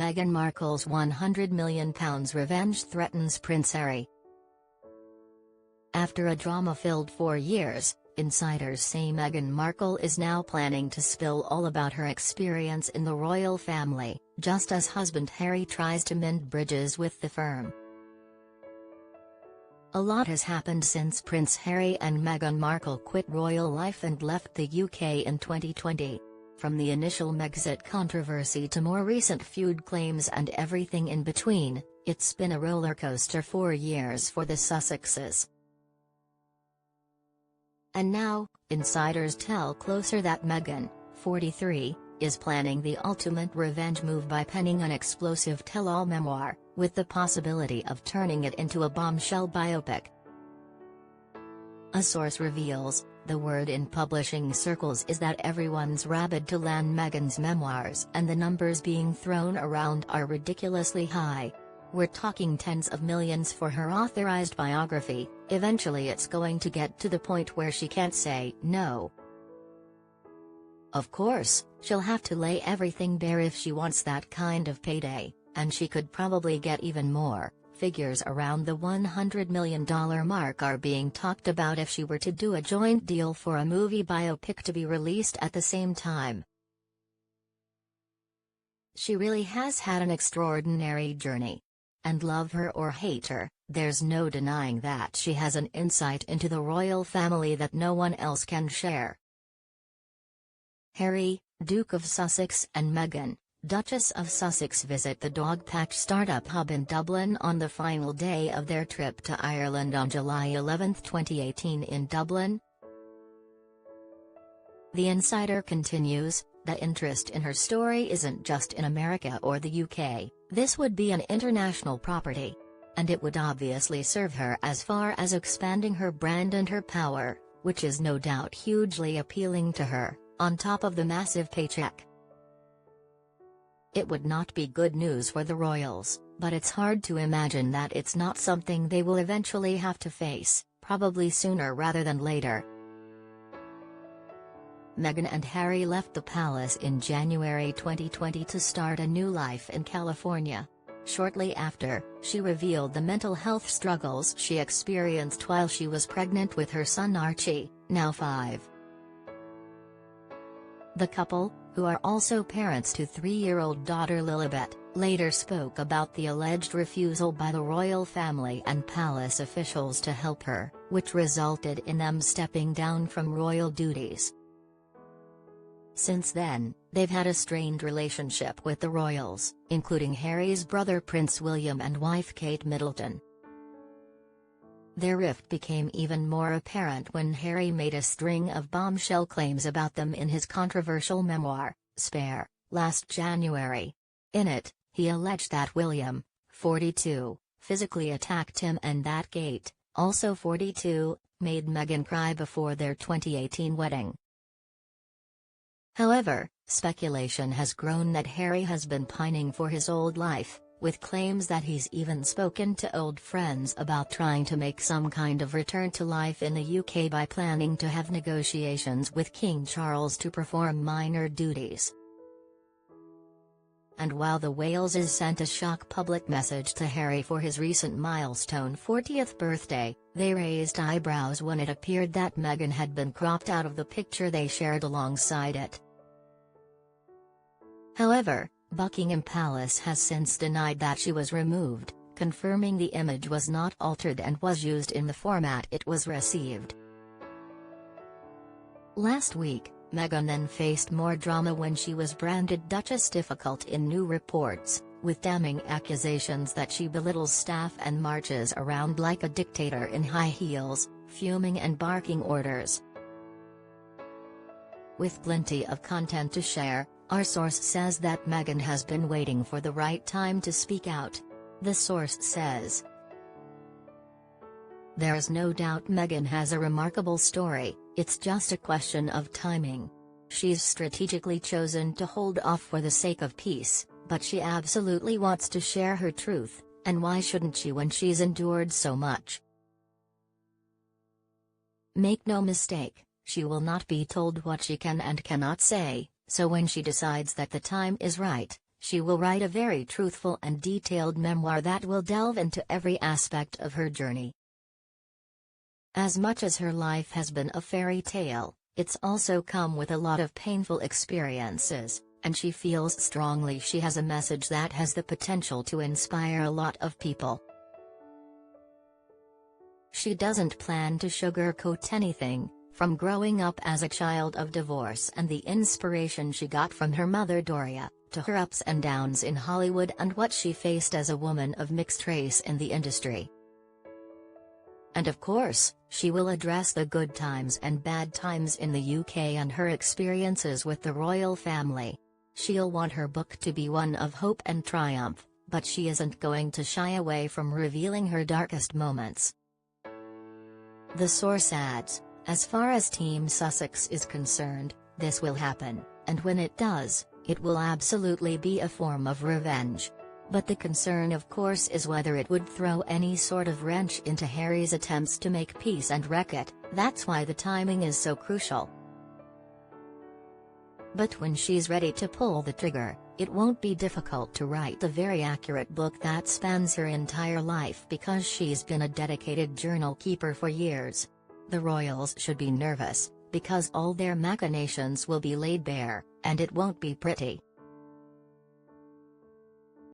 Meghan Markle's £100 million revenge threatens Prince Harry. After a drama-filled 4 years, insiders say Meghan Markle is now planning to spill all about her experience in the royal family, just as husband Harry tries to mend bridges with the firm. A lot has happened since Prince Harry and Meghan Markle quit royal life and left the UK in 2020. From the initial Megxit controversy to more recent feud claims and everything in between, it's been a rollercoaster 4 years for the Sussexes. And now, insiders tell Closer that Meghan, 43, is planning the ultimate revenge move by penning an explosive tell-all memoir, with the possibility of turning it into a bombshell biopic. A source reveals, the word in publishing circles is that everyone's rabid to land Meghan's memoirs, and the numbers being thrown around are ridiculously high. We're talking tens of millions for her authorized biography. Eventually it's going to get to the point where she can't say no. Of course, she'll have to lay everything bare if she wants that kind of payday, and she could probably get even more. Figures around the $100 million mark are being talked about if she were to do a joint deal for a movie biopic to be released at the same time. She really has had an extraordinary journey. And love her or hate her, there's no denying that she has an insight into the royal family that no one else can share. Harry, Duke of Sussex, and Meghan, Duchess of Sussex visit the Dogpatch startup hub in Dublin on the final day of their trip to Ireland on July 11, 2018 in Dublin. The insider continues, the interest in her story isn't just in America or the UK, this would be an international property. And it would obviously serve her as far as expanding her brand and her power, which is no doubt hugely appealing to her, on top of the massive paycheck. It would not be good news for the royals, but it's hard to imagine that it's not something they will eventually have to face, probably sooner rather than later. Meghan and Harry left the palace in January 2020 to start a new life in California. Shortly after, she revealed the mental health struggles she experienced while she was pregnant with her son Archie, now 5. The couple, who are also parents to 3-year-old daughter Lilibet, later spoke about the alleged refusal by the royal family and palace officials to help her, which resulted in them stepping down from royal duties. Since then, they've had a strained relationship with the royals, including Harry's brother Prince William and wife Kate Middleton. Their rift became even more apparent when Harry made a string of bombshell claims about them in his controversial memoir, Spare, last January. In it, he alleged that William, 42, physically attacked him and that Kate, also 42, made Meghan cry before their 2018 wedding. However, speculation has grown that Harry has been pining for his old life, with claims that he's even spoken to old friends about trying to make some kind of return to life in the UK by planning to have negotiations with King Charles to perform minor duties. And while the Waleses sent a shock public message to Harry for his recent milestone 40th birthday, they raised eyebrows when it appeared that Meghan had been cropped out of the picture they shared alongside it. However, Buckingham Palace has since denied that she was removed, confirming the image was not altered and was used in the format it was received. Last week, Meghan then faced more drama when she was branded Duchess difficult in new reports, with damning accusations that she belittles staff and marches around like a dictator in high heels, fuming and barking orders. With plenty of content to share, our source says that Meghan has been waiting for the right time to speak out. The source says, "There's no doubt Meghan has a remarkable story, it's just a question of timing. She's strategically chosen to hold off for the sake of peace, but she absolutely wants to share her truth, and why shouldn't she when she's endured so much? Make no mistake, she will not be told what she can and cannot say, so when she decides that the time is right, she will write a very truthful and detailed memoir that will delve into every aspect of her journey. As much as her life has been a fairy tale, it's also come with a lot of painful experiences, and she feels strongly she has a message that has the potential to inspire a lot of people. She doesn't plan to sugarcoat anything, from growing up as a child of divorce and the inspiration she got from her mother Doria, to her ups and downs in Hollywood and what she faced as a woman of mixed race in the industry. And of course, she will address the good times and bad times in the UK and her experiences with the royal family. She'll want her book to be one of hope and triumph, but she isn't going to shy away from revealing her darkest moments. The source adds, as far as Team Sussex is concerned, this will happen, and when it does, it will absolutely be a form of revenge. But the concern of course is whether it would throw any sort of wrench into Harry's attempts to make peace and wreck it. That's why the timing is so crucial. But when she's ready to pull the trigger, it won't be difficult to write a very accurate book that spans her entire life because she's been a dedicated journal keeper for years. The royals should be nervous, because all their machinations will be laid bare, and it won't be pretty.